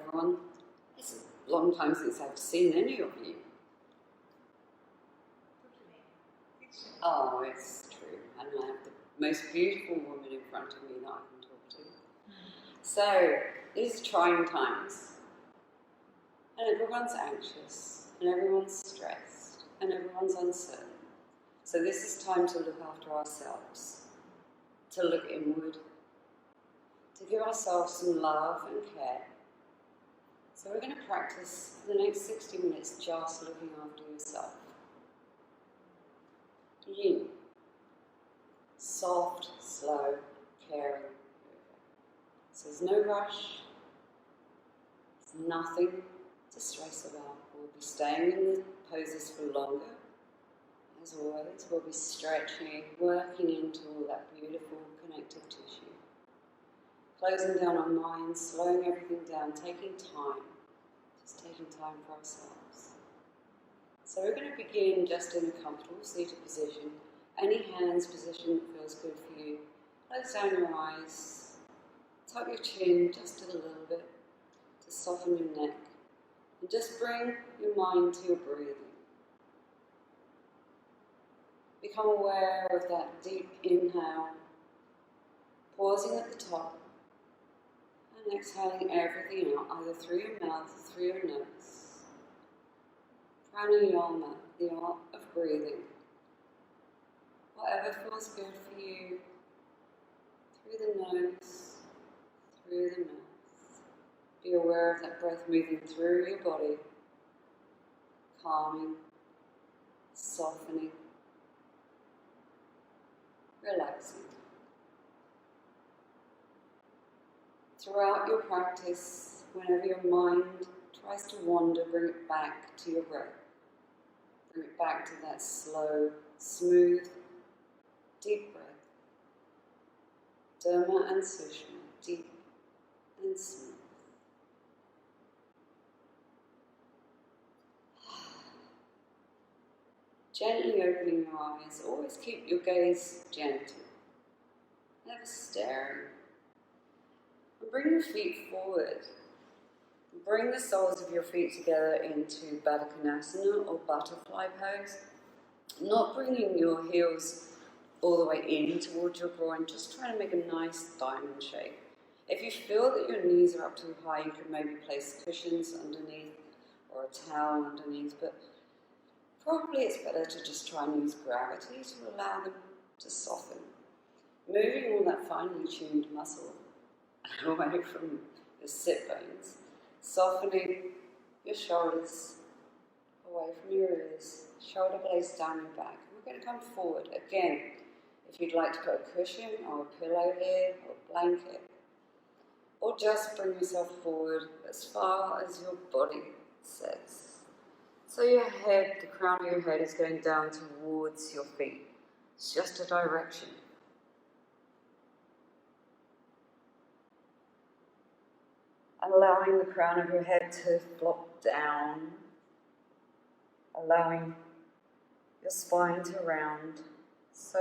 everyone. It's a long time since I've seen any of you. Oh, it's true. And I have the most beautiful woman in front of me that I can talk to. So, these are trying times. And everyone's anxious, and everyone's stressed, and everyone's uncertain. So this is time to look after ourselves, to look inward, to give ourselves some love and care. So we're going to practice for the next 60 minutes just looking after yourself. Yin. Soft, slow, caring yoga. So there's no rush. There's nothing to stress about. We'll be staying in the poses for longer. As always, we'll be stretching, working into all that beautiful connective tissue. Closing down our minds, slowing everything down, taking time. Just taking time for ourselves. So we're going to begin just in a comfortable seated position. Any hands position that feels good for you. Close down your eyes. Tuck your chin just a little bit to soften your neck. And just bring your mind to your breathing. Become aware of that deep inhale, pausing at the top, and exhaling everything out, either through your mouth or through your nose. Pranayama, the art of breathing. Whatever feels good for you, through the nose, through the mouth. Be aware of that breath moving through your body, calming, softening, relaxing. Throughout your practice, whenever your mind tries to wander, bring it back to your breath. Bring it back to that slow, smooth, deep breath. Dharma and Sushma, deep and smooth. Gently opening your eyes. Always keep your gaze gentle. Never staring. And bring your feet forward. Bring the soles of your feet together into Baddha Konasana or butterfly pose. Not bringing your heels all the way in towards your groin, just trying to make a nice diamond shape. If you feel that your knees are up too high, you could maybe place cushions underneath or a towel underneath, but probably it's better to just try and use gravity to allow them to soften. Moving all that finely tuned muscle away from your sit bones, softening your shoulders away from your ears, shoulder blades down your back. We're going to come forward again. If you'd like to put a cushion or a pillow here or a blanket, or just bring yourself forward as far as your body says. So your head, the crown of your head is going down towards your feet. It's just a direction. Allowing the crown of your head to flop down. Allowing your spine to round. So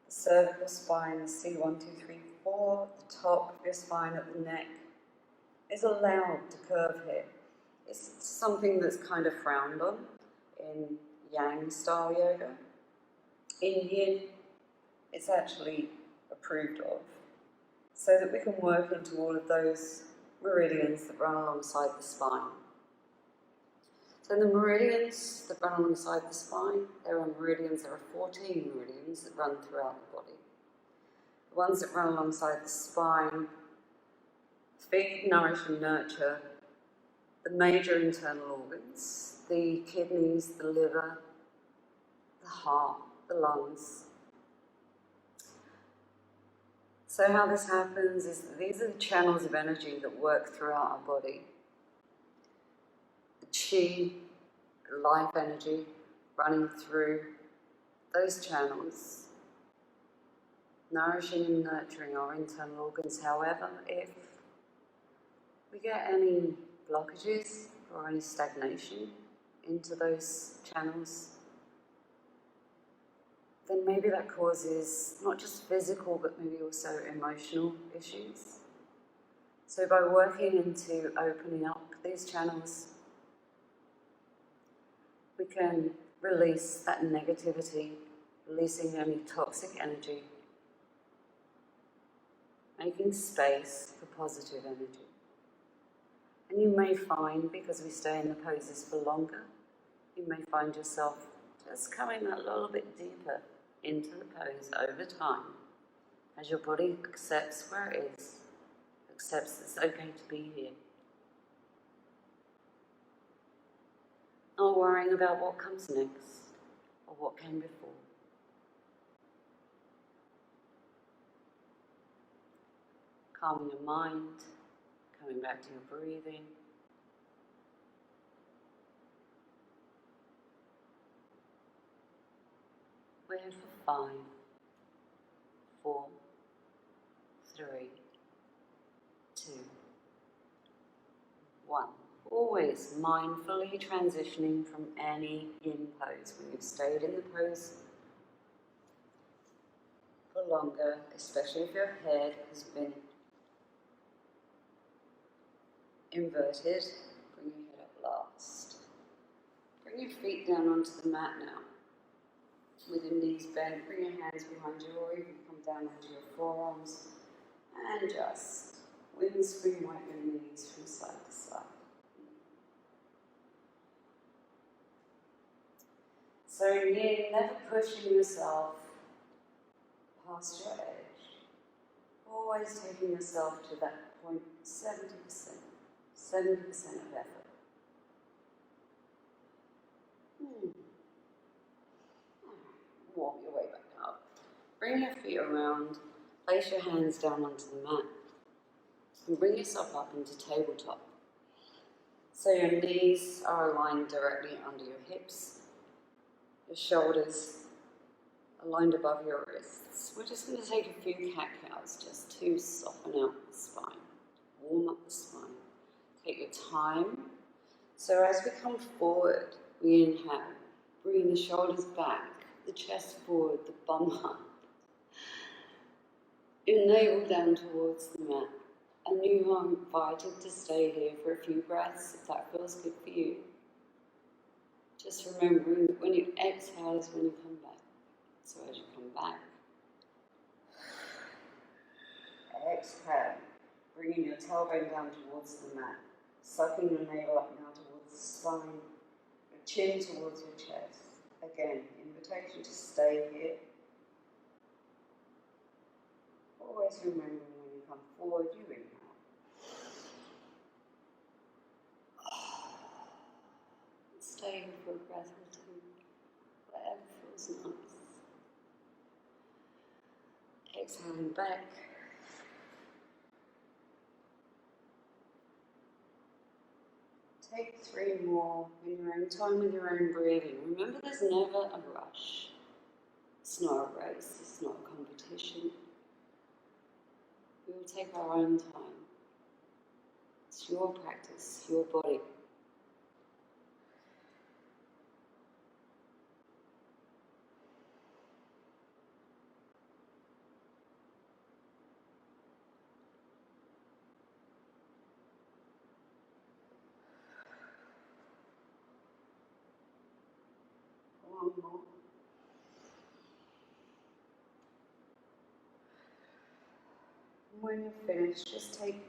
the cervical spine, the C1, 2, 3, 4, the top of your spine at the neck is allowed to curve here. It's something that's kind of frowned on in Yang style yoga. In Yin, it's actually approved of, so that we can work into all of those meridians that run alongside the spine. So the meridians that run alongside the spine, there are 14 meridians that run throughout the body. The ones that run alongside the spine feed, nourish and nurture the major internal organs, the kidneys, the liver, the heart, the lungs. So how this happens is that these are the channels of energy that work throughout our body. The chi, life energy, running through those channels, nourishing and nurturing our internal organs. However, if we get any blockages or any stagnation into those channels, then maybe that causes not just physical but maybe also emotional issues. So by working into opening up these channels, we can release that negativity, releasing any toxic energy, making space for positive energy. And you may find, because we stay in the poses for longer, you may find yourself just coming a little bit deeper into the pose over time, as your body accepts where it is, accepts it's okay to be here. Not worrying about what comes next or what came before. Calming your mind, coming back to your breathing. We're here for 5, 4, 3, 2, 1. Always mindfully transitioning from any yin pose. When you've stayed in the pose for longer, especially if your head has been inverted, bring your head up last. Bring your feet down onto the mat now. With your knees bent, bring your hands behind you, or you can come down onto your forearms and just windscreen wipe your knees from side to side. So you're never pushing yourself past your edge, always taking yourself to that point 70% of effort. Walk your way back up. Bring your feet around, place your hands down onto the mat, and bring yourself up into tabletop. So your knees are aligned directly under your hips, your shoulders aligned above your wrists. We're just going to take a few cat-cows just to soften out the spine, warm up the spine. Take your time. So as we come forward, we inhale, bring the shoulders back, the chest forward, the bum up. Your navel down towards the mat. And you are invited to stay here for a few breaths if that feels good for you. Just remembering that when you exhale is when you come back. So as you come back, exhale, bringing your tailbone down towards the mat, sucking your navel up now towards the spine, your chin towards your chest. Again, invitation to stay here. Always remembering when you come forward, you inhale. Stay here for a breath or two, whatever feels nice. Exhaling back. Take 3 more in your own time with your own breathing. Remember, there's never a rush. It's not a race, it's not a competition. We will take our own time. It's your practice, your body. One more. When you're finished, just take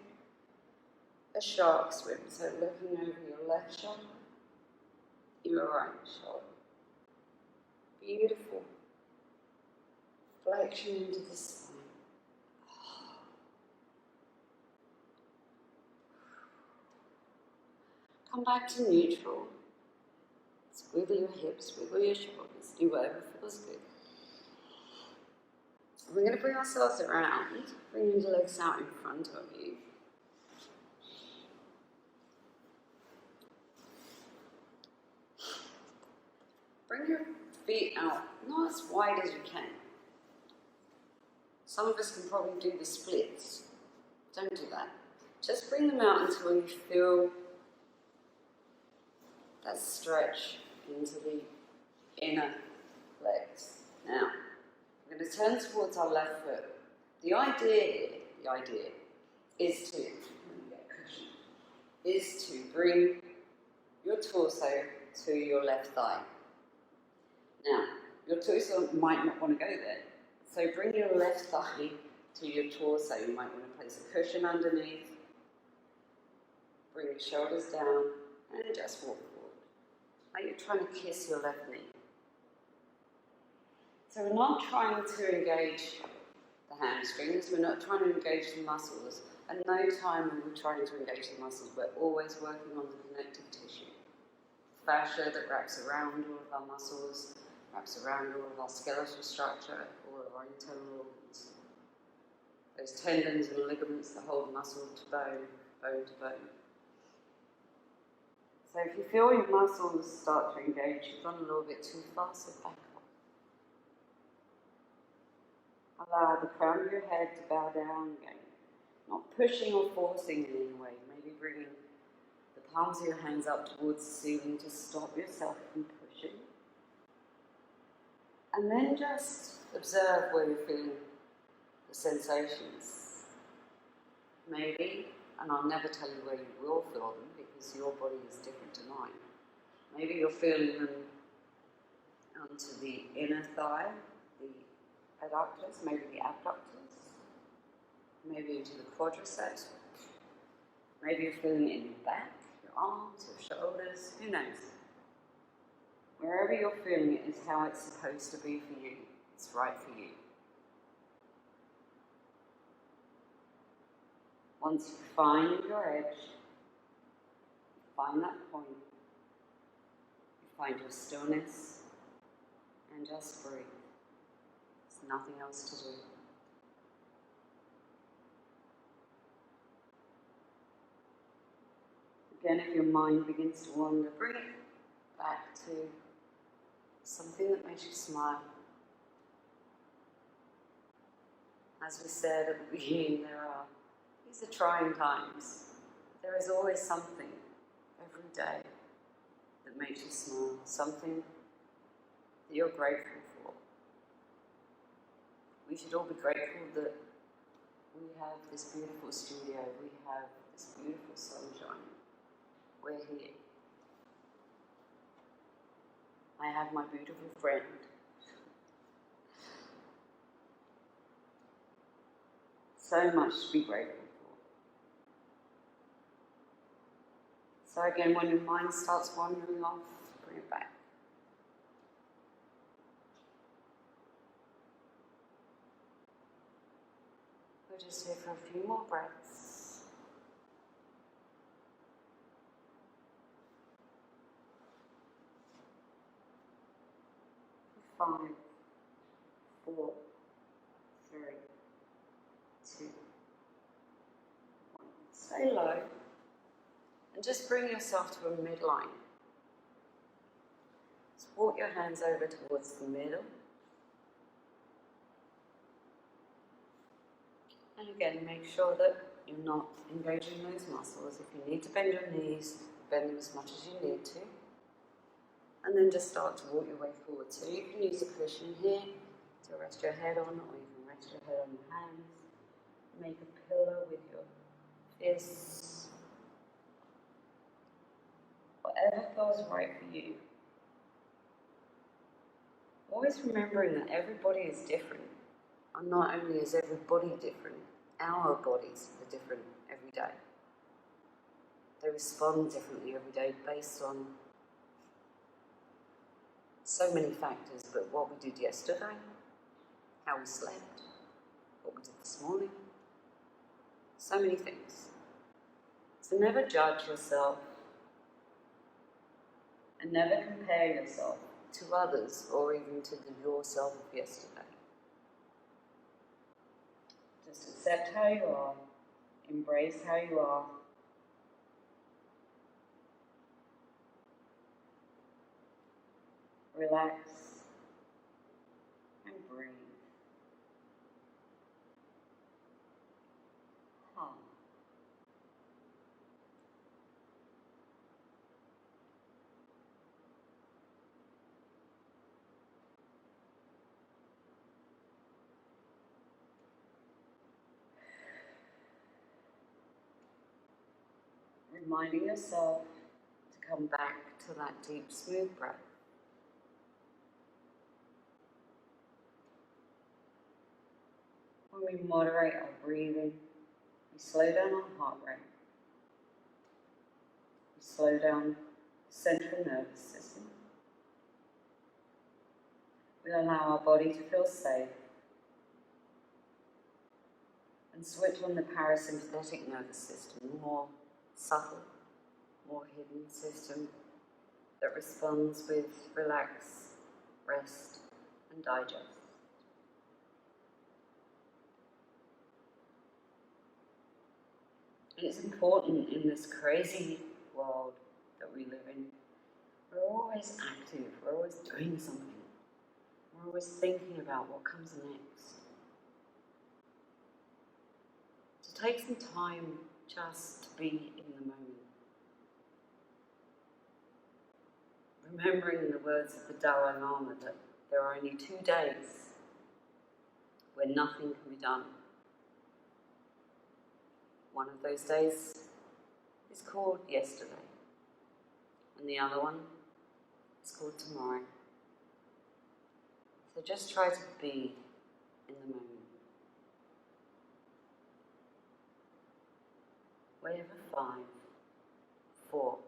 a shark swim. So looking over your left shoulder, your right shoulder. Beautiful flexion into the spine. Come back to neutral. Wiggle your hips, wiggle your shoulders, do whatever feels good. We're going to bring ourselves around, bring your legs out in front of you. Bring your feet out, not as wide as you can. Some of us can probably do the splits. Don't do that. Just bring them out until you feel that stretch into the inner legs. Now, we're going to turn towards our left foot. The idea is to is to bring your torso to your left thigh. Now, your torso might not want to go there, so bring your left thigh to your torso. You might want to place a cushion underneath, bring your shoulders down, and just walk forward. Like you're trying to kiss your left knee. So we're not trying to engage the hamstrings, we're not trying to engage the muscles. At no time are we trying to engage the muscles, we're always working on the connective tissue. Fascia that wraps around all of our muscles, wraps around all of our skeletal structure, all of our internal organs. Those tendons and ligaments that hold muscle to bone, bone to bone. So if you feel your muscles start to engage, you've gone a little bit too fast, so back off. Allow the crown of your head to bow down again. Not pushing or forcing in any way. Maybe bringing the palms of your hands up towards the ceiling to stop yourself from pushing. And then just observe where you're feeling the sensations. Maybe, and I'll never tell you where you will feel them because your body is different to mine. Maybe you're feeling them onto the inner thigh, the adductors, maybe the abductors, maybe into the quadriceps. Maybe you're feeling it in your back, your arms, your shoulders, who knows? Wherever you're feeling it is how it's supposed to be for you. It's right for you. Once you find your edge, you find that point, you find your stillness, and just breathe. There's nothing else to do. Again, if your mind begins to wander, bring it back to something that makes you smile. As we said at the beginning, these are trying times. There is always something every day that makes you smile, something that you're grateful for. We should all be grateful that we have this beautiful studio, we have this beautiful sunshine. We're here. I have my beautiful friend. So much to be grateful for. So again, when your mind starts wandering off, bring it back. We're just here for a few more breaths. 5, 4, 3, 2, 1. Stay low and just bring yourself to a midline. Just walk your hands over towards the middle. And again, make sure that you're not engaging those muscles. If you need to bend your knees, bend them as much as you need to. And then just start to walk your way forward. So you can use a cushion here to rest your head on, or you can rest your head on your hands. Make a pillow with your fists. Whatever feels right for you. Always remembering that everybody is different. And not only is everybody different, our bodies are different every day. They respond differently every day based on so many factors, but what we did yesterday, how we slept, what we did this morning, so many things. So never judge yourself and never compare yourself to others or even to yourself of yesterday. Just accept how you are, embrace how you are. Relax and breathe. Hum. reminding yourself to come back to that deep, smooth breath. When we moderate our breathing, we slow down our heart rate. We slow down the central nervous system. We allow our body to feel safe and switch on the parasympathetic nervous system, the more subtle, more hidden system that responds with relax, rest, and digest. And it's important in this crazy world that we live in. We're always active, we're always doing something. We're always thinking about what comes next. To take some time just to be in the moment. Remembering in the words of the Dalai Lama that there are only 2 days where nothing can be done. One of those days is called yesterday, and the other one is called tomorrow. So just try to be in the moment. Wherever 5, 4,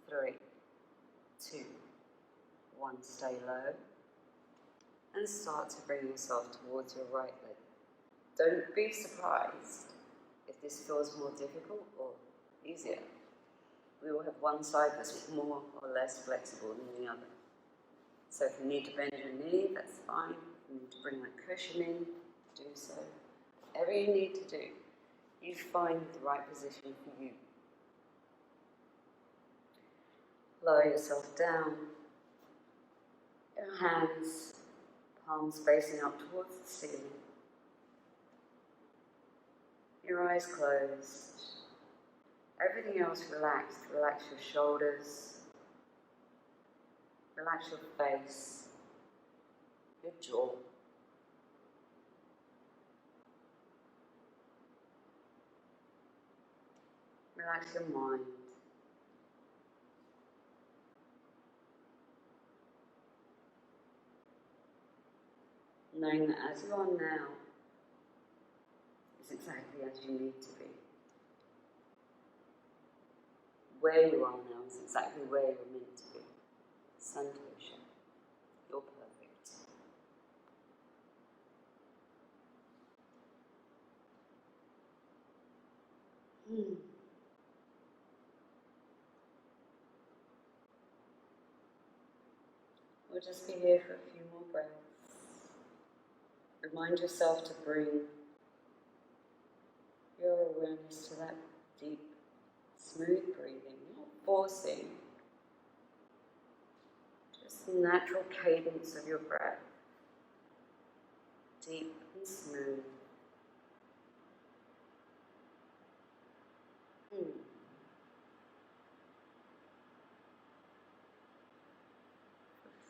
3, 2, 1, stay low, and start to bring yourself towards your right leg. Don't be surprised if this feels more difficult or easier. We will have one side that's more or less flexible than the other. So if you need to bend your knee, that's fine. If you need to bring that cushion in, do so. Whatever you need to do, you find the right position for you. Lower yourself down. Your hands, palms facing up towards the ceiling. Your eyes closed. Everything else relaxed. Relax your shoulders. Relax your face. Your jaw. Relax your mind. Knowing that as you are now is exactly as you need to be. Where you are now is exactly where you're meant to be. Santosha. You're perfect. We'll just be here for a few more breaths. Remind yourself to bring your awareness to that deep, smooth breathing, not forcing, just the natural cadence of your breath, deep and smooth.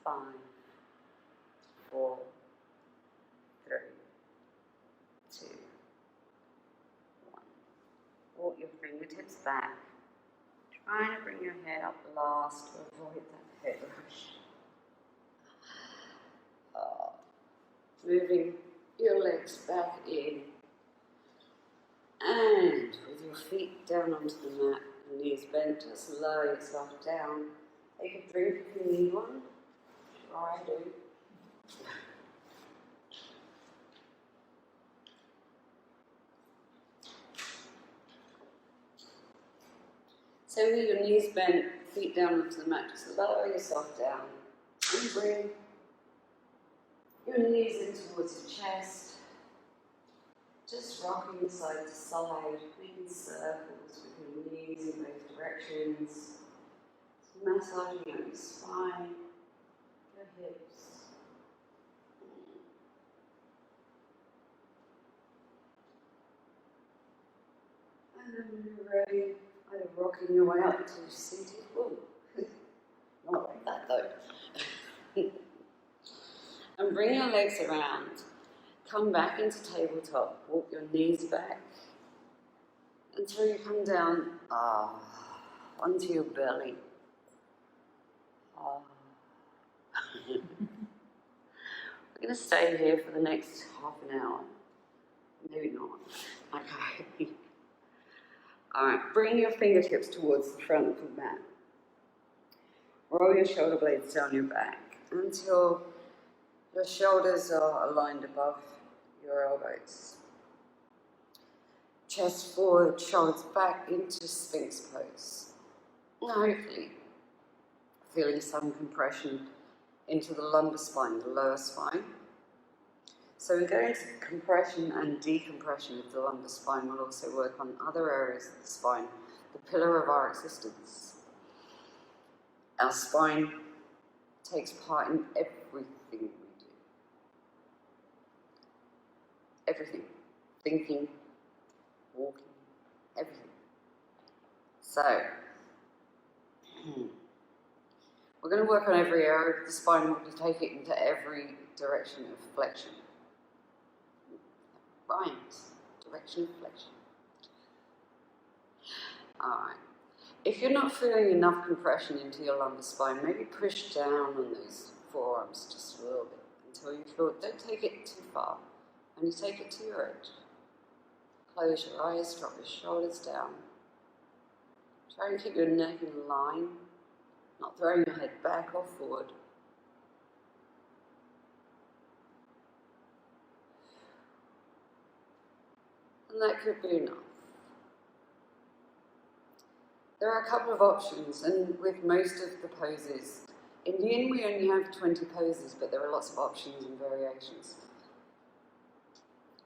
Five, 4, 3, 2, 1. Walk your fingertips back. Trying to bring your head up last to avoid that head rush. Moving your legs back in. And with your feet down onto the mat and knees bent, just lower yourself down. Take a drink if you need one. Try to. So with your knees bent, feet down onto the mat, just lower yourself down and bring your knees in towards your chest. Just rocking side to side, making circles with your knees in both directions. Just massaging out your spine, your hips. And then when you're ready, either rocking your way up to seated. Ooh, not like that though. And bring your legs around. Come back into tabletop. Walk your knees back. until you come down onto your belly. We're going to stay here for the next half an hour. Maybe not. Okay. Alright, bring your fingertips towards the front of the mat. Roll your shoulder blades down your back until your shoulders are aligned above your elbows. Chest forward, shoulders back into Sphinx pose. Now hopefully feeling some compression into the lumbar spine, the lower spine. So we're going to compression and decompression of the lumbar spine. We'll also work on other areas of the spine, the pillar of our existence. Our spine takes part in everything we do. Everything. Thinking, walking, everything. So, we're going to work on every area of the spine. We're going to take it into every direction of flexion. Rhymes. Direction of flexion. Alright. If you're not feeling enough compression into your lumbar spine, maybe push down on those forearms just a little bit until you feel it. Don't take it too far. Only take it to your edge. Close your eyes, drop your shoulders down. Try and keep your neck in line, not throwing your head back or forward. And that could be enough. There are a couple of options, and with most of the poses, in Yin we only have 20 poses, but there are lots of options and variations.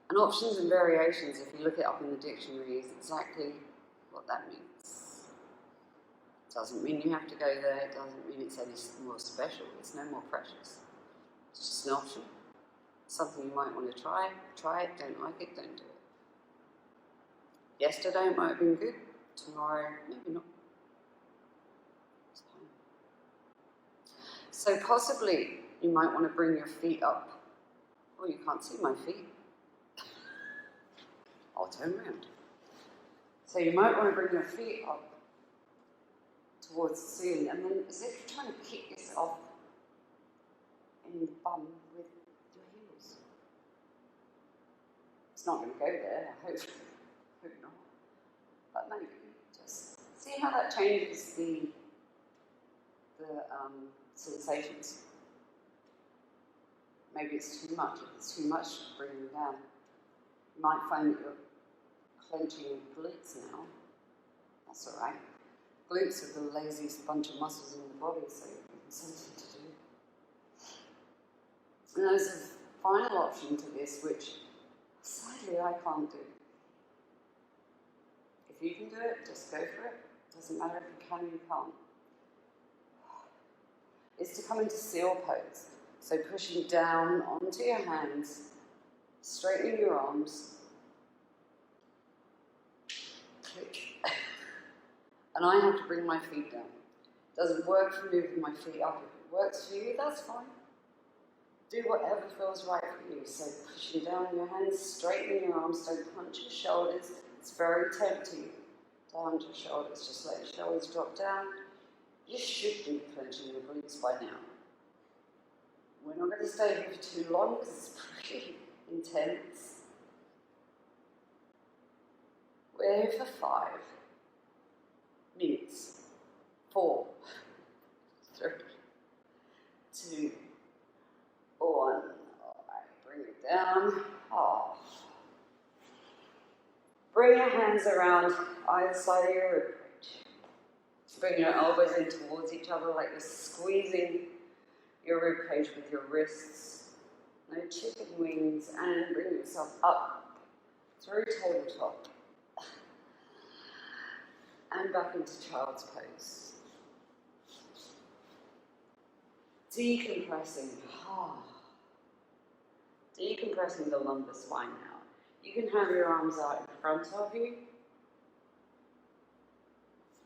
And options and variations, if you look it up in the dictionary, is exactly what that means. It doesn't mean you have to go there, it doesn't mean it's any more special, it's no more precious. It's just an option. Something you might want to try it, don't like it, don't do it. Yesterday it might have been good, tomorrow maybe not. It's fine. So possibly you might want to bring your feet up. Oh, you can't see my feet. I'll turn around. So you might want to bring your feet up towards the ceiling, and then as if you're trying to kick yourself in the bum with your heels. It's not going to go there, I hope not. But maybe just see how that changes the sensations. Maybe it's too much. If it's too much, bring them down. You might find that you're clenching your glutes now. That's all right. Glutes are the laziest bunch of muscles in the body, so it's something to do. And there's a final option to this, which sadly I can't do. If you can do it, just go for it. Doesn't matter if you can or you can't. It's to come into seal pose. So pushing down onto your hands, straightening your arms, click. And I have to bring my feet down. It doesn't work for me with my feet up. If it works for you, that's fine. Do whatever feels right for you. So pushing down your hands, straightening your arms, don't punch your shoulders. It's very tempting to hunch your shoulders. Just let your shoulders drop down. You should be clenching your glutes by now. We're not going to stay here for too long because it's pretty intense. We're here for 5 minutes. 4, 3, 2, 1. All right, bring it down. Oh. Bring your hands around either side of your ribcage. Bring your elbows in towards each other like you're squeezing your ribcage with your wrists. No chicken wings, and bring yourself up through tabletop and back into child's pose. Decompressing. Decompressing the lumbar spine now. You can have your arms out in front of you,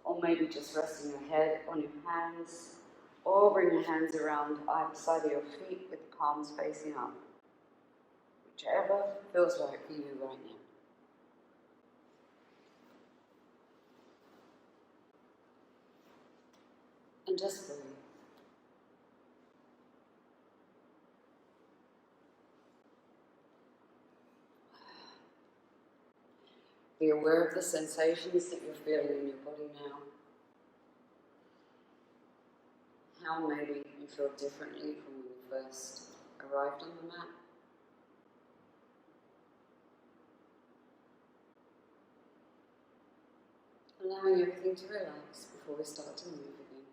or maybe just resting your head on your hands, or bring your hands around either side of your feet with the palms facing up. Whichever feels right for you right now. just breathe. Be aware of the sensations that you're feeling in your body now. How maybe you feel differently from when you first arrived on the mat. Allowing everything to relax before we start to move again.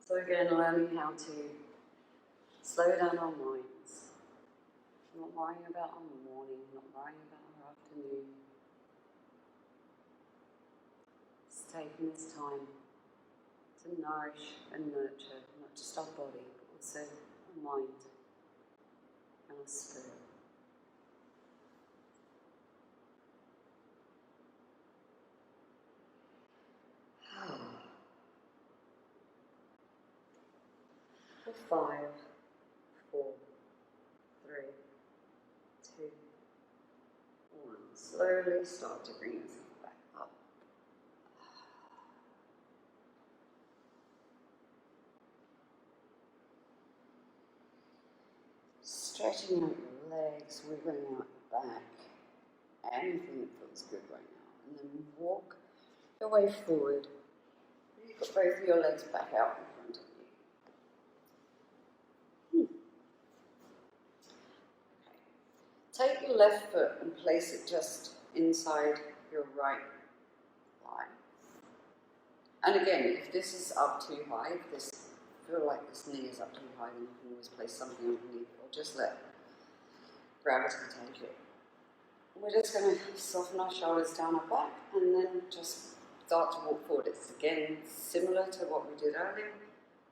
So again, learning how to slow down our minds. Not worrying about our morning, not worrying about our afternoon. Just taking this time to nourish and nurture not just our body, but also our mind and our spirit. For 5, 4, 3, 2, 1. Slowly start to bring yourself back up. Stretching out your legs, wiggling out your back, anything that feels good right now. And then walk your way forward. You've got both of your legs back out in front of you. Okay. Take your left foot and place it just inside your right thigh. And again, if this is up too high, if this feel like this knee is up too high, then you can always place something underneath or just let gravity take it. We're just going to soften our shoulders down our back and then just start to walk forward. It's again similar to what we did earlier.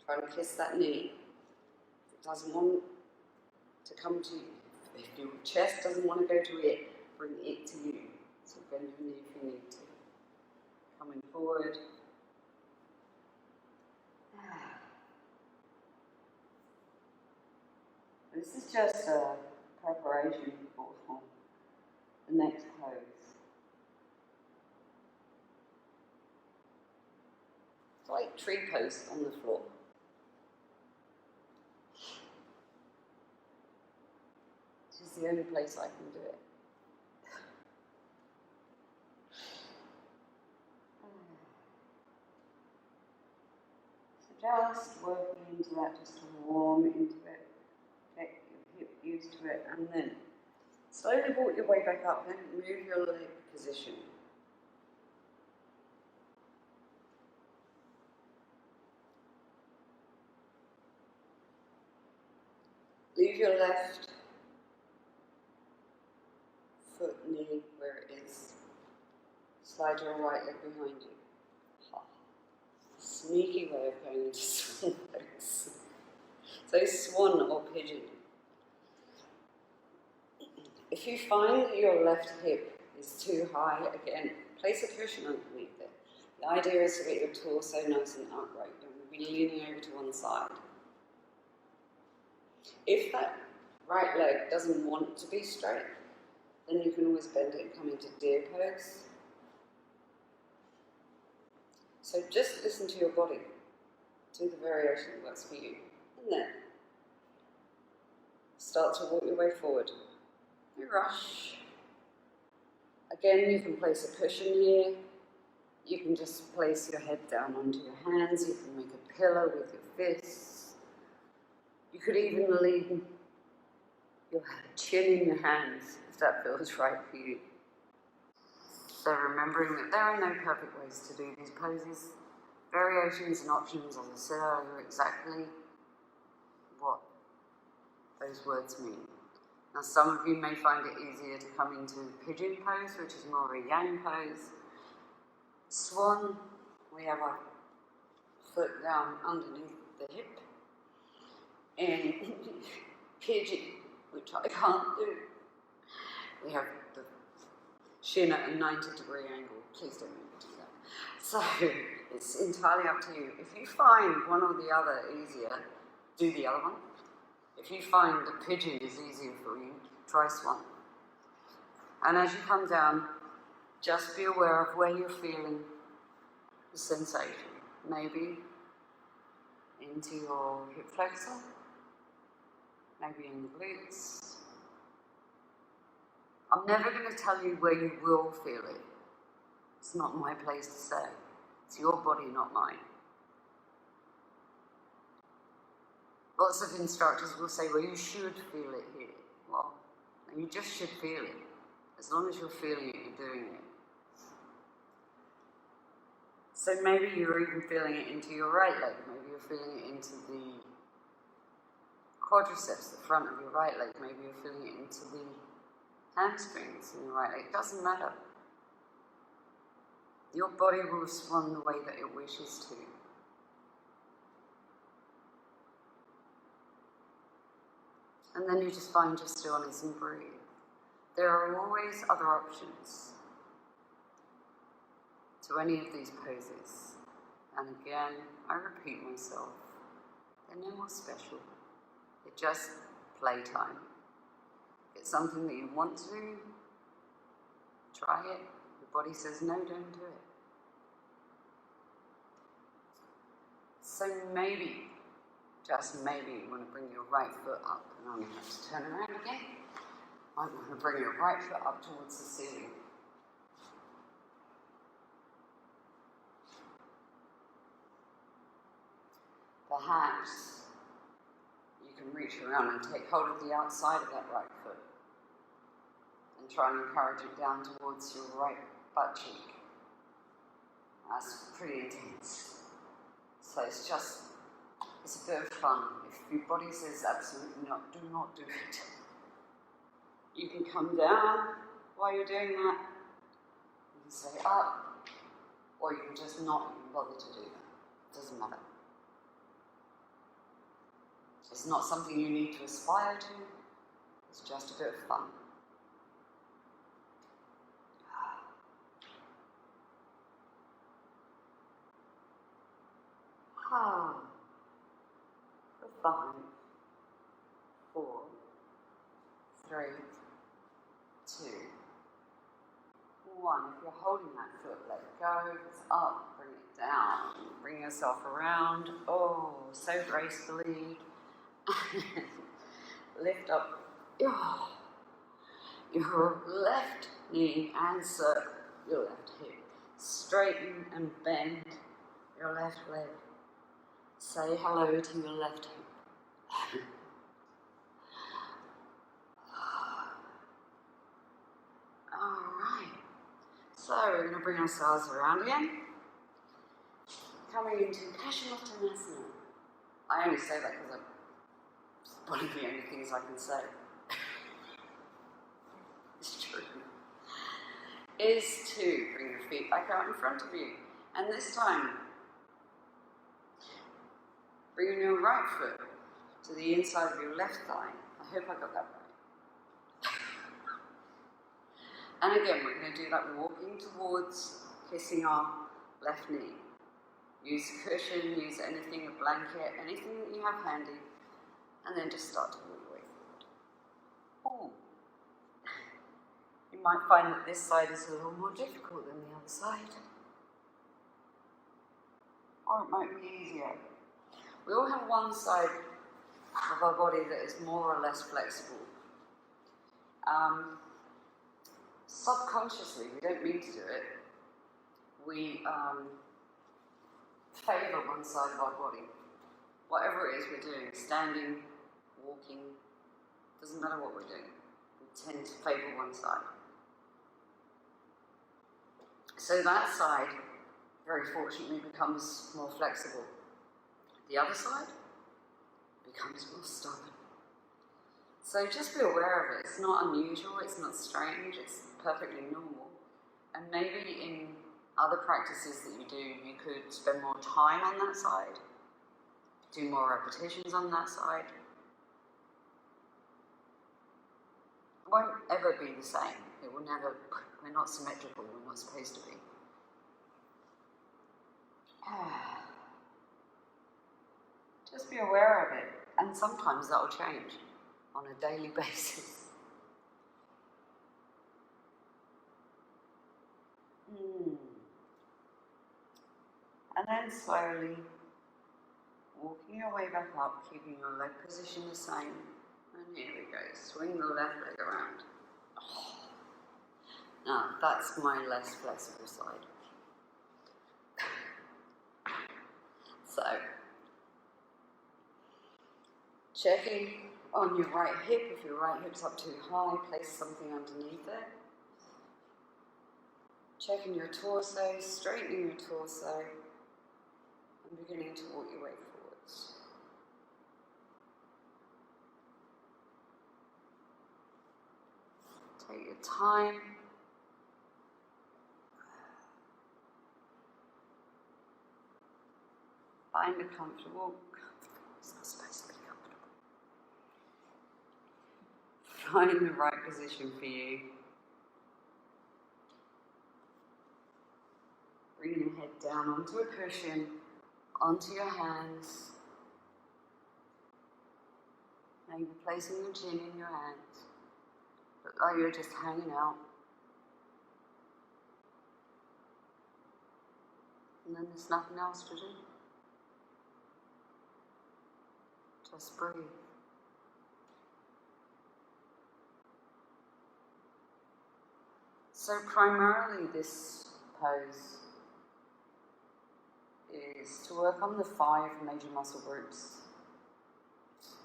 Try to kiss that knee. If it doesn't want to come to you, if your chest doesn't want to go to it, bring it to you. So bend your knee if you need to. Coming forward. This is just a preparation for the next pose. It's like tree pose on the floor. This is the only place I can do it. So just working into that, just to warm into it. Get your hip used to it, and then slowly walk your way back up, then move your leg position. Leave your left foot knee where it is. Slide your right leg behind you. Sneaky way of going into swan pose. So swan or pigeon. If you find that your left hip is too high, again, place a cushion underneath it. The idea is to get your torso nice and upright. You don't want to be leaning over to one side. If that right leg doesn't want to be straight, then you can always bend it and come into deer pose. So just listen to your body. Do the variation that works for you. And then start to walk your way forward. No rush. Again, you can place a cushion here. You can just place your head down onto your hands. You can make a pillow with your fists. You could even lean your chin in your hands if that feels right for you. So remembering that there are no perfect ways to do these poses. Variations and options, as I said earlier, exactly what those words mean. Now some of you may find it easier to come into pigeon pose, which is more of a yang pose. Swan, we have our foot down underneath the hip. And pigeon, which I can't do, we have the shin at a 90-degree angle. Please don't make me do that. So it's entirely up to you. If you find one or the other easier, do the other one. If you find a pigeon is easier for you, try swan. And as you come down, just be aware of where you're feeling the sensation. Maybe into your hip flexor, maybe in the glutes. I'm never going to tell you where you will feel it. It's not my place to say. It's your body, not mine. Lots of instructors will say, well, you should feel it here. Well, you just should feel it. As long as you're feeling it, you're doing it. So maybe you're even feeling it into your right leg. Maybe you're feeling it into the quadriceps, the front of your right leg. Maybe you're feeling it into the hamstrings in your right leg. It doesn't matter. Your body will respond the way that it wishes to. And then you just find your stillness and breathe. There are always other options to any of these poses. And again, I repeat myself, they're no more special. They're just playtime. It's something that you want to do, try it. Your body says, no, don't do it. So maybe, just maybe, you want to bring your right foot up. And I'm going to have to turn around again. I'm going to bring your right foot up towards the ceiling. Perhaps you can reach around and take hold of the outside of that right foot and try and encourage it down towards your right butt cheek. That's pretty intense. So it's a bit of fun. If your body says absolutely not, do not do it. You can come down while you're doing that. You can stay up, or you can just not even bother to do that. It doesn't matter. It's not something you need to aspire to. It's just a bit of fun. For 5, 4, 3, 2, 1. If you're holding that foot, let it go. It's up, bring it down. Bring yourself around. Oh, so gracefully. Lift up your left knee and circle your left hip. Straighten and bend your left leg. Say hello to your left hip. Alright. So we're going to bring ourselves around again. Coming into Paschimottanasana. I only say that because it's one of the only things I can say. It's true. Is to bring your feet back out in front of you. And this time, bringing your right foot to the inside of your left thigh. I hope I got that right. And again, we're going to do that walking towards kissing our left knee. Use a cushion, use anything, a blanket, anything that you have handy, and then just start to walk your way forward. Oh. You might find that this side is a little more difficult than the other side. Or it might be easier. We all have one side of our body that is more or less flexible. Subconsciously, we don't mean to do it. We favour one side of our body. Whatever it is we're doing, standing, walking, doesn't matter what we're doing. We tend to favour one side. So that side, very fortunately, becomes more flexible. The other side becomes more stubborn. So just be aware of it. It's not unusual, it's not strange, it's perfectly normal. And maybe in other practices that you do, you could spend more time on that side, do more repetitions on that side. It won't ever be the same. It will never, we're not symmetrical, we're not supposed to be. Just be aware of it. And sometimes that'll change on a daily basis. And then slowly walking your way back up, keeping your leg position the same. And here we go, swing the left leg around. Oh. Now, that's my less flexible side. So, checking on your right hip. If your right hip's up too high, place something underneath it. Checking your torso, straightening your torso, and beginning to walk your way forwards. Take your time. Find a comfortable. It's not supposed to be comfortable. Find the right position for you. Bring your head down onto a cushion, onto your hands. Maybe placing your chin in your hands. Look like you're just hanging out. And then there's nothing else to do. Just breathe. So primarily this pose is to work on the 5 major muscle groups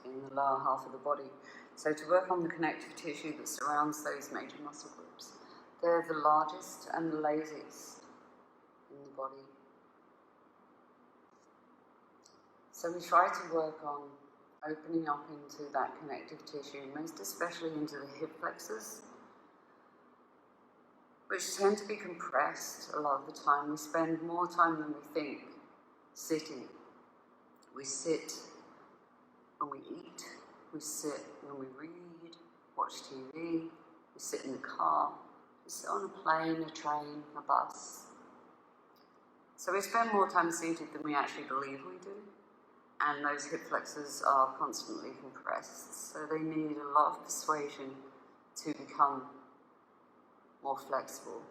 in the lower half of the body. So to work on the connective tissue that surrounds those major muscle groups. They're the largest and the laziest in the body. So we try to work on opening up into that connective tissue, most especially into the hip flexors, which tend to be compressed a lot of the time. We spend more time than we think sitting. We sit when we eat, we sit when we read, watch TV, we sit in the car, we sit on a plane, a train, a bus. So we spend more time seated than we actually believe we do. And those hip flexors are constantly compressed, so they need a lot of persuasion to become more flexible.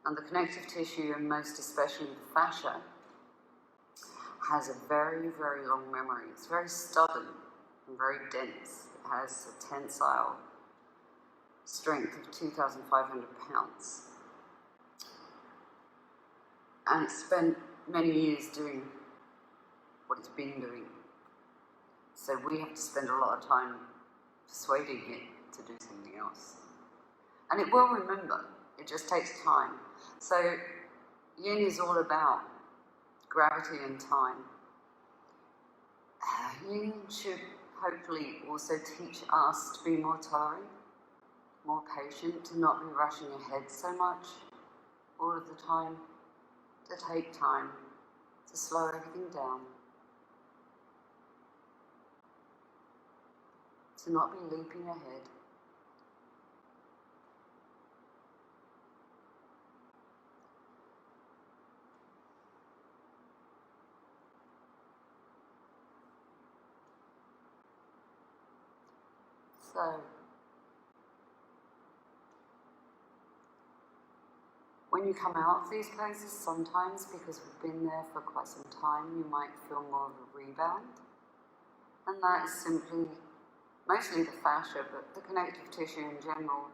And the connective tissue, and most especially the fascia, has a very, very long memory. It's very stubborn and very dense. It has a tensile strength of 2,500 pounds. And it's spent many years doing what it's been doing. So we have to spend a lot of time persuading it to do something else. And it will remember, it just takes time. So Yin is all about gravity and time. Yin should hopefully also teach us to be more tolerant, more patient, to not be rushing ahead so much all of the time, to take time, to slow everything down, to not be leaping ahead. So, when you come out of these poses, sometimes, because we've been there for quite some time, you might feel more of a rebound. And that is simply, mostly the fascia, but the connective tissue in general,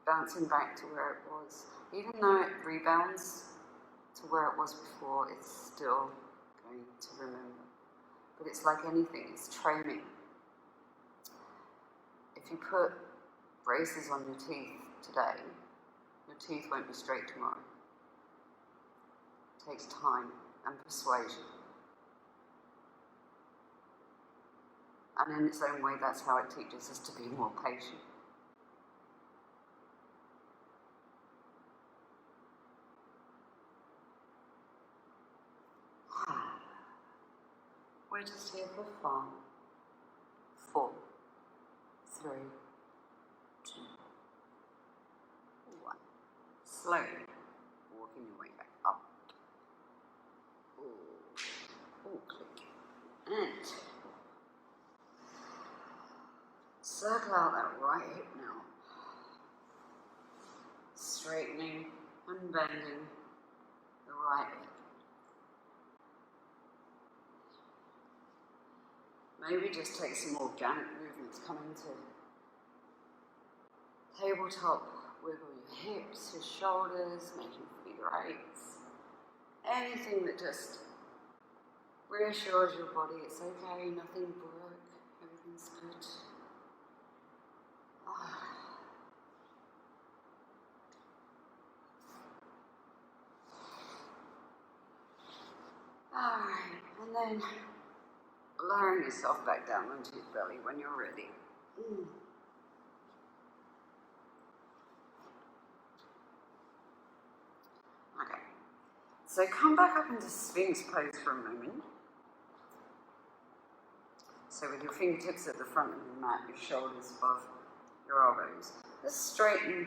bouncing back to where it was. Even though it rebounds to where it was before, it's still going to remember. But it's like anything, it's training. If you put braces on your teeth today, your teeth won't be straight tomorrow. It takes time and persuasion. And in its own way, that's how it teaches us to be more patient. We're just here for 5, 4, 3, 2, 1. Slowly walking your way back up. Ooh, click. And Circle out that right hip now. Straightening and bending the right hip. Maybe just take some organic movements coming to tabletop. Wiggle your hips, your shoulders, making figure eights. Anything that just reassures your body it's okay, nothing broke, everything's good. Alright, and then lowering yourself back down onto your belly when you're ready. Okay, so come back up into Sphinx pose for a moment. So with your fingertips at the front of the mat, your shoulders above your elbows. Just straighten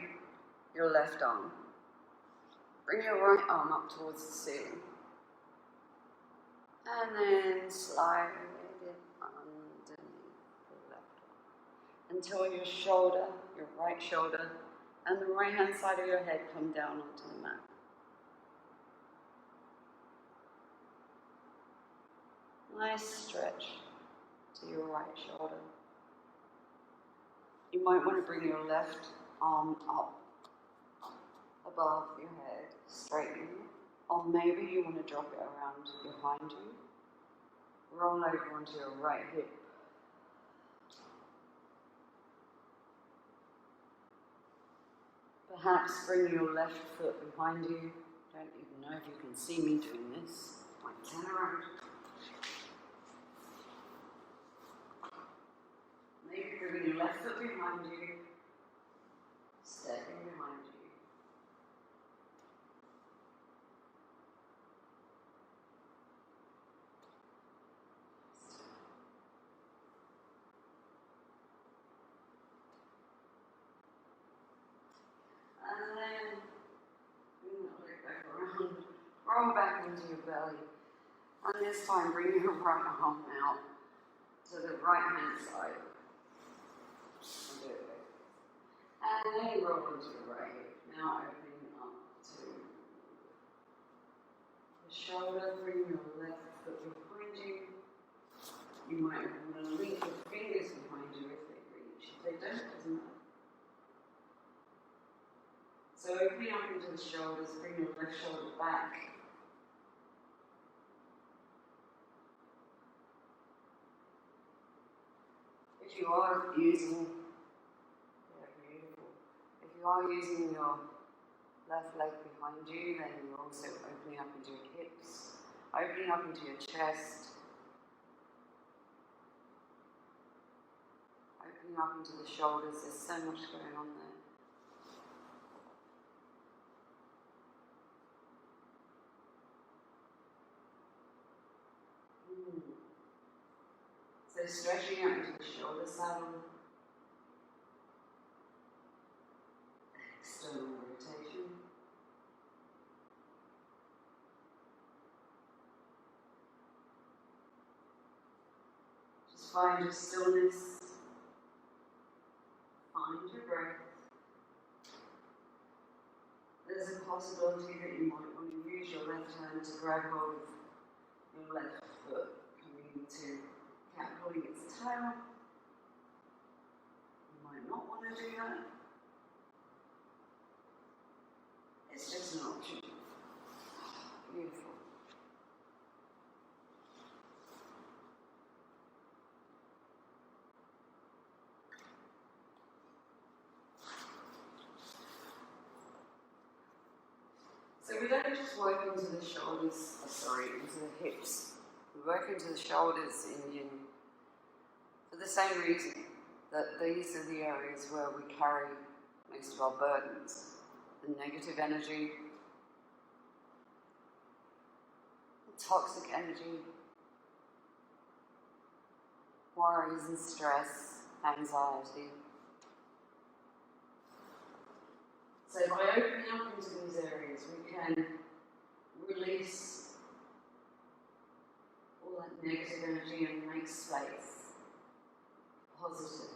your left arm. Bring your right arm up towards the ceiling. And then slide it underneath the left arm until your shoulder, your right shoulder, and the right hand side of your head come down onto the mat. Nice stretch to your right shoulder. You might want to bring your left arm up above your head, straighten, or maybe you want to drop it around behind you. Roll over onto your right hip. Perhaps bring your left foot behind you. Don't even know if you can see me doing this. Might turn around. Maybe bring your left foot behind you. Stepping behind you. And then bring that leg back around. Roll back into your belly. And this time bring your right arm out to the right hand side. And then roll into your right hip. Now opening up to the shoulder. Bring your left foot behind you. You might want to link your fingers behind you if they reach. If they don't, it doesn't matter. So opening up into the shoulders, bring your left shoulder back. If you are using, if you are using your left leg behind you, then you're also opening up into your hips, opening up into your chest, opening up into the shoulders. There's so much going on there. So stretching out into the shoulder saddle, external rotation. Just find your stillness, find your breath. There's a possibility that you might want to use your left hand to grab hold of your left foot, coming to cat pulling its tail. You might not want to do that. It's just an option. Beautiful. So we don't just work into the shoulders, into the hips. We work into the shoulders in Yin for the same reason, that these are the areas where we carry most of our burdens, the negative energy, the toxic energy, worries and stress, anxiety. So by opening up into these areas, we can release all that negative energy and make space, positivity.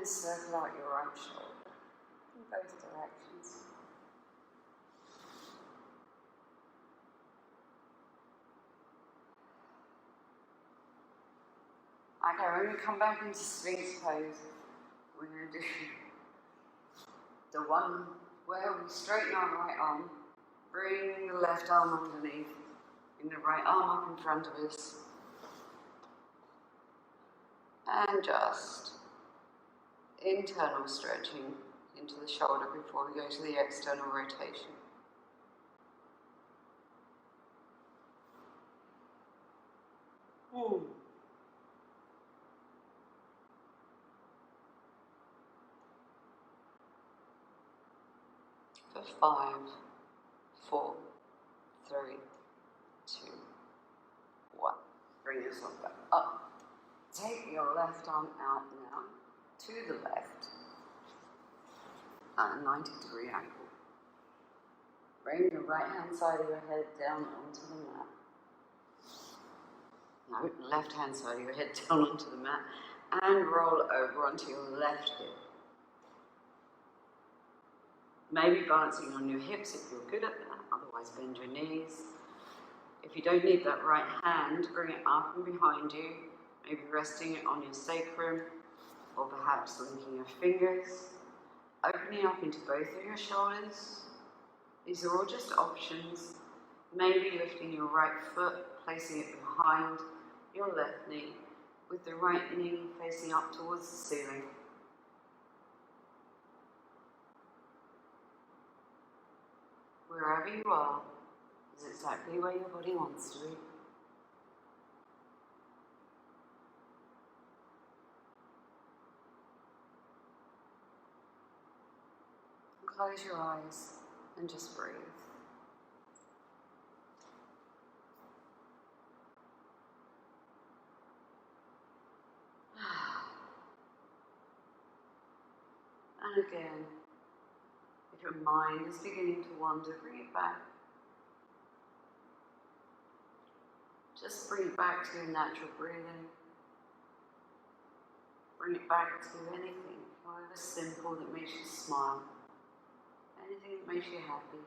And circle out your right shoulder in both directions. Okay, we're going to come back into Sphinx pose. We're going to do the one where we straighten our right arm, bring the left arm underneath, bring the right arm up in front of us, and just internal stretching into the shoulder before we go to the external rotation. For 5, 4, 3, 2, 1. Bring yourself back up. Take your left arm out now to the left at a 90-degree angle. Bring the right hand side of your head down onto the mat. No, left hand side of your head down onto the mat and roll over onto your left hip. Maybe balancing on your hips if you're good at that, otherwise bend your knees. If you don't need that right hand, bring it up and behind you, maybe resting it on your sacrum, or perhaps linking your fingers, opening up into both of your shoulders. These are all just options. Maybe lifting your right foot, placing it behind your left knee, with the right knee facing up towards the ceiling. Wherever you are is exactly where your body wants to be. Close your eyes and just breathe. And again, if your mind is beginning to wander, bring it back. Just bring it back to your natural breathing. Bring it back to anything, however simple, that makes you smile. Anything that makes you happy.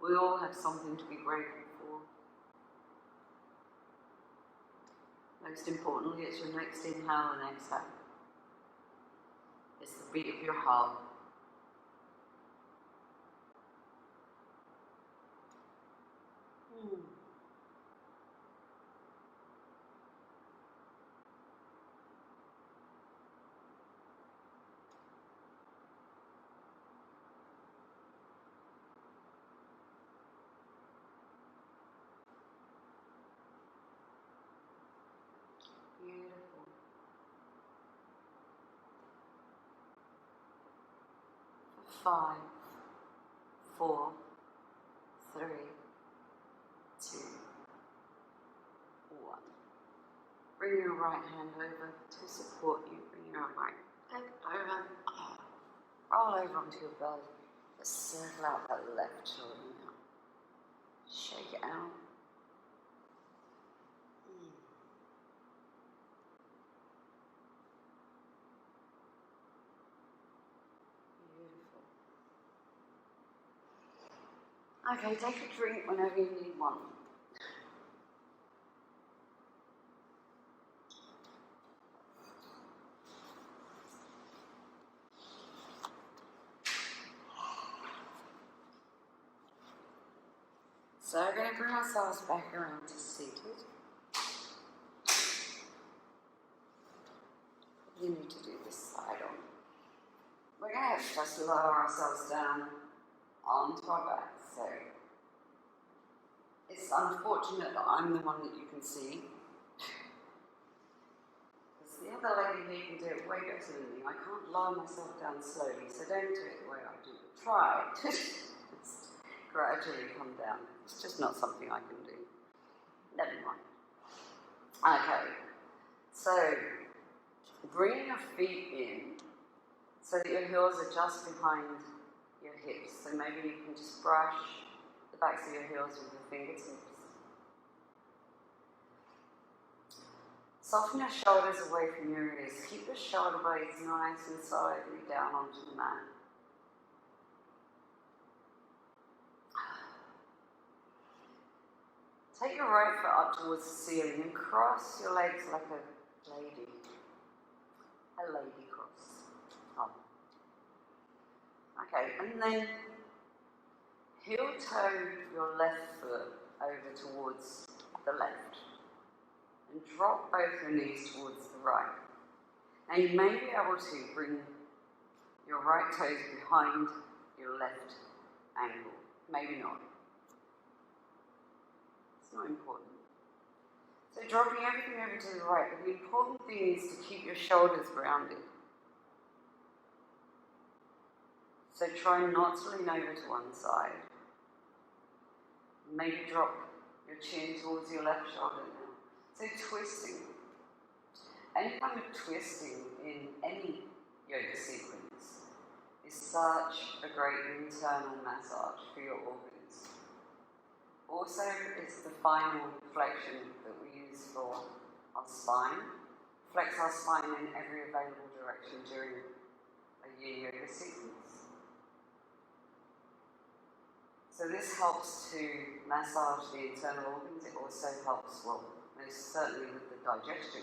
We all have something to be grateful for. Most importantly, it's your next inhale and exhale. It's the beat of your heart. Beautiful. For 5, 4, 3, 2, 1. Bring your right hand over to support you. Bring your right leg over. Roll over onto your belly. Just circle out that left shoulder now. Shake it out. Beautiful. Okay, take a drink whenever you need one. So we're going to bring ourselves back around to seated. You need to do this side on. We're going to just lower ourselves down onto our back. So it's unfortunate that I'm the one that you can see. Because the other lady here can do it way better than me. I can't lower myself down slowly, so don't do it the way I do it. Try it. Just gradually come down. It's just not something I can do. Never mind. Okay. So bring your feet in so that your heels are just behind your hips. So maybe you can just brush the backs of your heels with your fingertips. Soften your shoulders away from your ears. Keep your shoulder blades nice and slowly down onto the mat. Take your right foot up towards the ceiling and cross your legs like a lady. A lady cross. Oh. Okay, and then heel toe your left foot over towards the left. And drop both your knees towards the right. Now you may be able to bring your right toes behind your left ankle. Maybe not. It's not important. So dropping everything over to the right, but the important thing is to keep your shoulders grounded. So try not to lean over to one side. Maybe drop your chin towards your left shoulder now. So twisting. Any kind of twisting in any yoga sequence is such a great internal massage for your organs. Also, it's the final flexion that we use for our spine. Flex our spine in every available direction during a Yin Yoga sequence. So this helps to massage the internal organs. It also helps, well, most certainly with the digestion,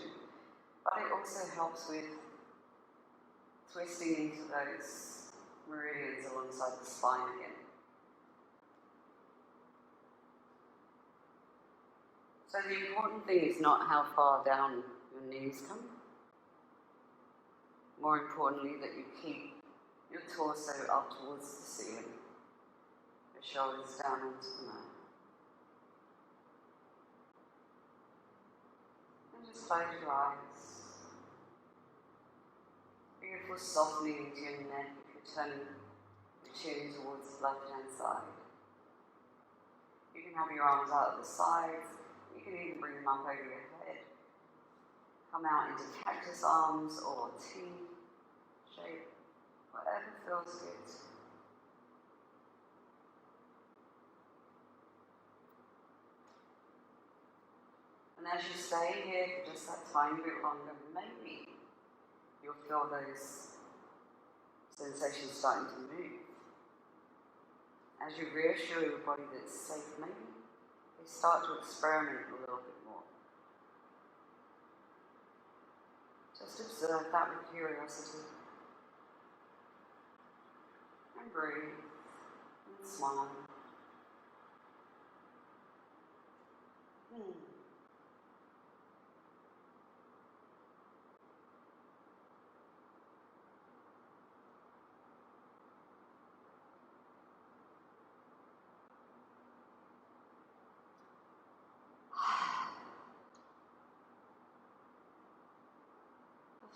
but it also helps with twisting into those meridians alongside the spine again. So the important thing is not how far down your knees come. More importantly, that you keep your torso up towards the ceiling. Your shoulders down onto the mat. And just close your eyes. Beautiful softening into your neck if you're turning your chin towards the left-hand side. You can have your arms out at the sides. You can even bring them up over your head. Come out into cactus arms or T shape, whatever feels good. And as you stay here for just that tiny bit longer, maybe you'll feel those sensations starting to move. As you reassure your body that it's safe, maybe you start to experiment a little bit more. Just observe that with curiosity. And breathe. And smile.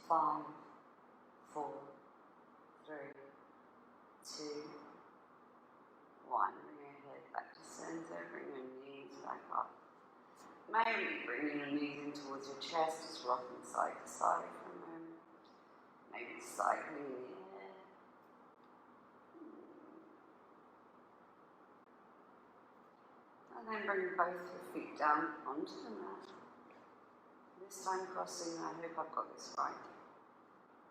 Five, 4, 3, 2, 1. Bring your head back to center, bring your knees back up. Maybe bringing your knees in towards your chest, just rocking side to side for a moment. Maybe cycling in the air. And then bring both your feet down onto the mat. This time crossing, I hope I've got this right.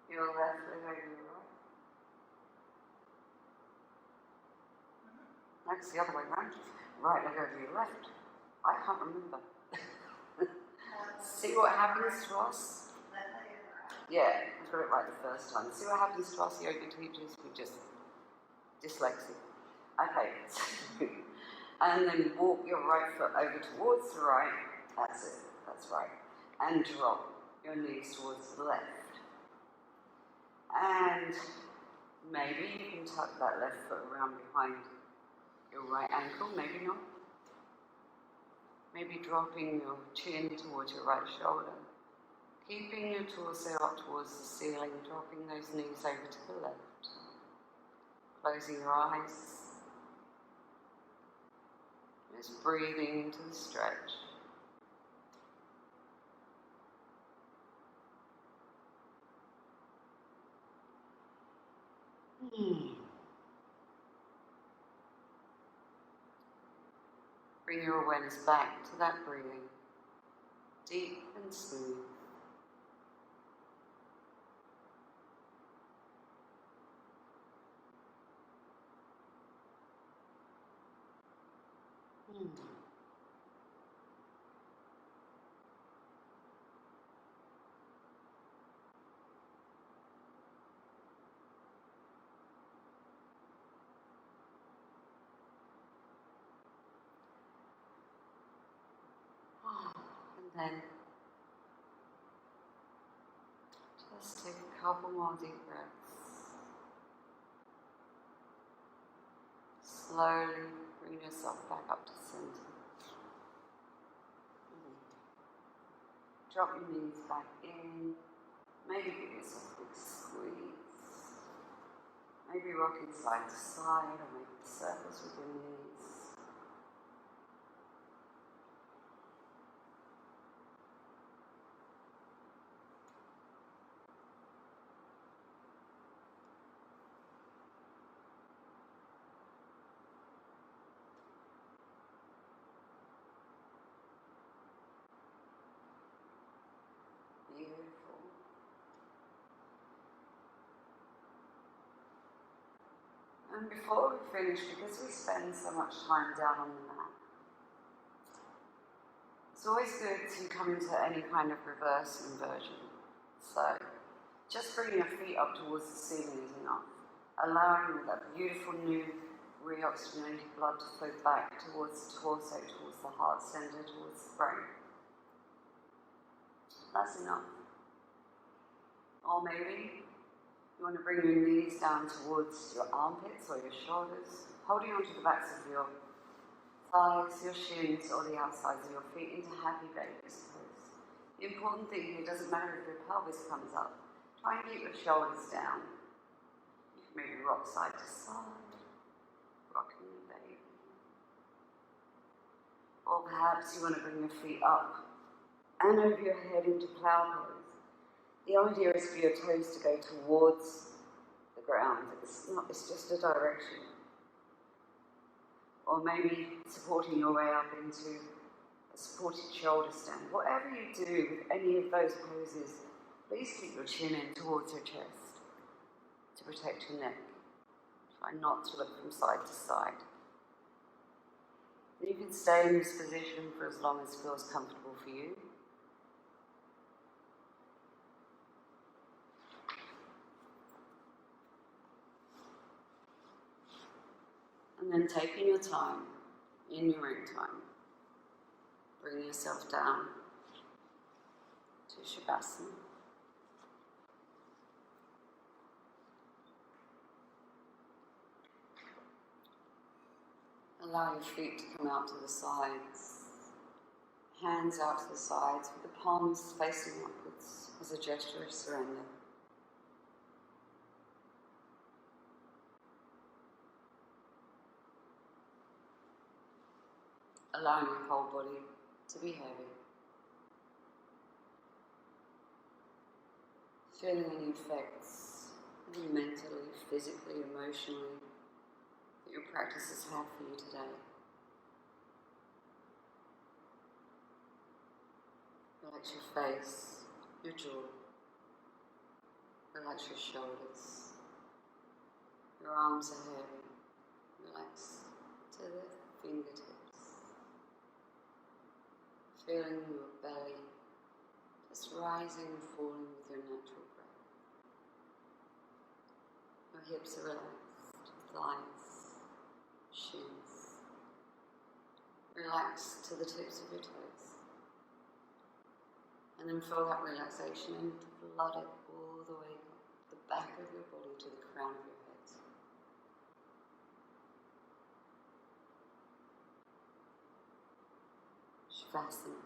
Your left leg over your right. That's the other way around. Right leg over your left. I can't remember. See what happens to us? Yeah, I got it right the first time. See what happens to us yoga teachers? We just dyslexic. Okay. And then walk your right foot over towards the right. That's it. That's right. And drop your knees towards the left. And maybe you can tuck that left foot around behind your right ankle, maybe not. Maybe dropping your chin towards your right shoulder. Keeping your torso up towards the ceiling, dropping those knees over to the left. Closing your eyes. Just breathing into the stretch. Bring your awareness back to that breathing, deep and smooth. Mm. And then just take a couple more deep breaths. Slowly bring yourself back up to center. Drop your knees back in. Maybe give yourself a big squeeze. Maybe rocking side to side or make circles with your knees. Beautiful. And before we finish, because we spend so much time down on the mat, it's always good to come into any kind of reverse inversion. So, just bringing your feet up towards the ceiling is enough, allowing that beautiful new reoxygenated blood to flow back towards the torso, towards the heart center, towards the brain. That's enough. Or maybe you want to bring your knees down towards your armpits or your shoulders, holding onto the backs of your thighs, your shins, or the outsides of your feet into happy baby pose. The important thing here, doesn't matter if your pelvis comes up, try and keep your shoulders down. You can maybe rock side to side, rocking the baby. Or perhaps you want to bring your feet up and over your head into plow pose. The idea is for your toes to go towards the ground. It's just a direction. Or maybe supporting your way up into a supported shoulder stand. Whatever you do with any of those poses, please keep your chin in towards your chest to protect your neck. Try not to look from side to side. You can stay in this position for as long as feels comfortable for you. And then taking your time, in your own time, bring yourself down to Shavasana. Allow your feet to come out to the sides, hands out to the sides with the palms facing upwards as a gesture of surrender. Allowing your whole body to be heavy. Feeling any effects, mentally, physically, emotionally, that your practices have for you today. Relax your face, your jaw. Relax your shoulders. Your arms are heavy. Relax to the fingertips. Feeling your belly just rising and falling with your natural breath. Your hips are relaxed, thighs, shins. Relax to the tips of your toes. And then feel that relaxation and flood it all the way up the back of your body to the crown of your head. Shavasana.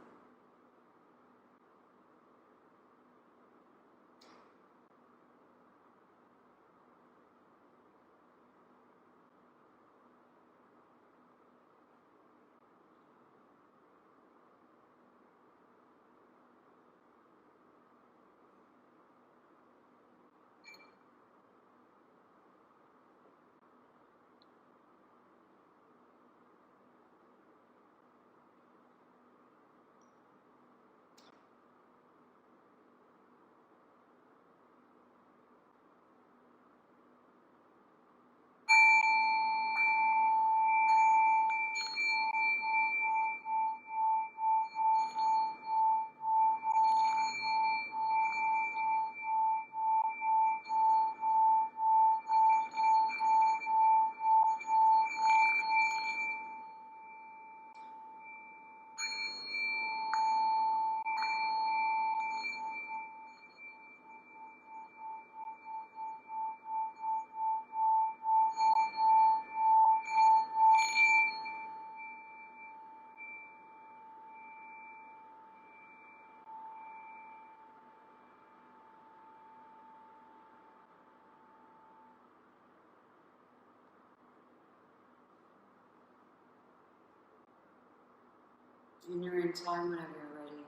In your own time, whenever you're ready,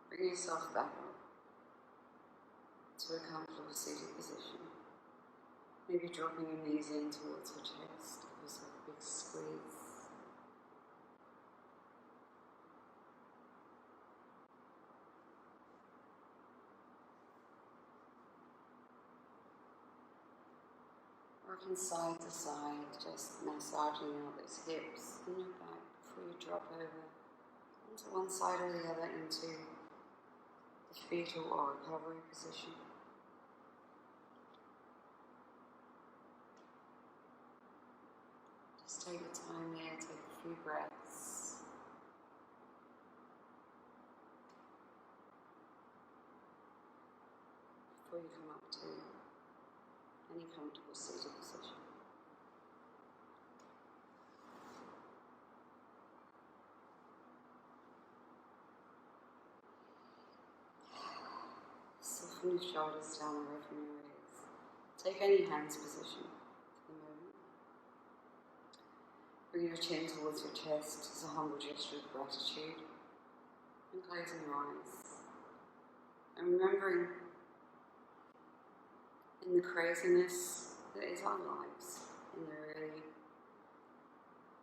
bring yourself back up to a comfortable seated position. Maybe dropping your knees in towards your chest, give yourself a big squeeze. Working side to side, just massaging out those hips and your back before you drop over onto one side or the other into the fetal or recovery position. Just take your time here, take a few breaths. Before you come up to any comfortable seated position. Soften your shoulders down away from your ears. Take any hands position for the moment. Bring your chin towards your chest as a humble gesture of gratitude. And closing your eyes. And remembering in the craziness that is our lives, in the really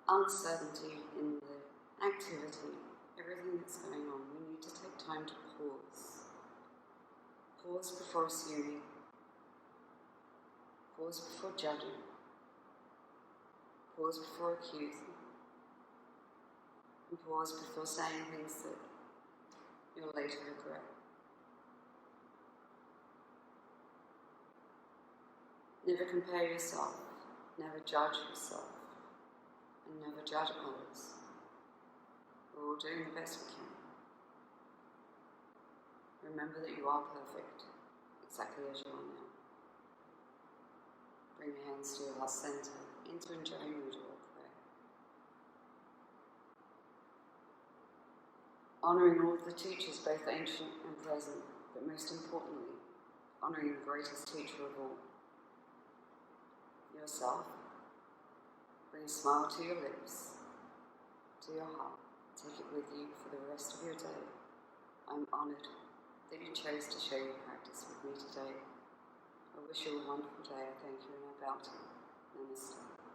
uncertainty, in the activity, everything that's going on, we need to take time to pause. Pause before assuming. Pause before judging. Pause before accusing. And pause before saying things that you'll later regret. Never compare yourself, never judge yourself, and never judge others. We're all doing the best we can. Remember that you are perfect, exactly as you are now. Bring your hands to your heart center, into enjoying mood or prayer. Honouring all of the teachers, both ancient and present, but most importantly, honouring the greatest teacher of all, yourself. Bring a smile to your lips, to your heart. Take it with you for the rest of your day. I'm honoured that you chose to share your practice with me today. I wish you a wonderful day. I thank you and I bow to you. Namaste.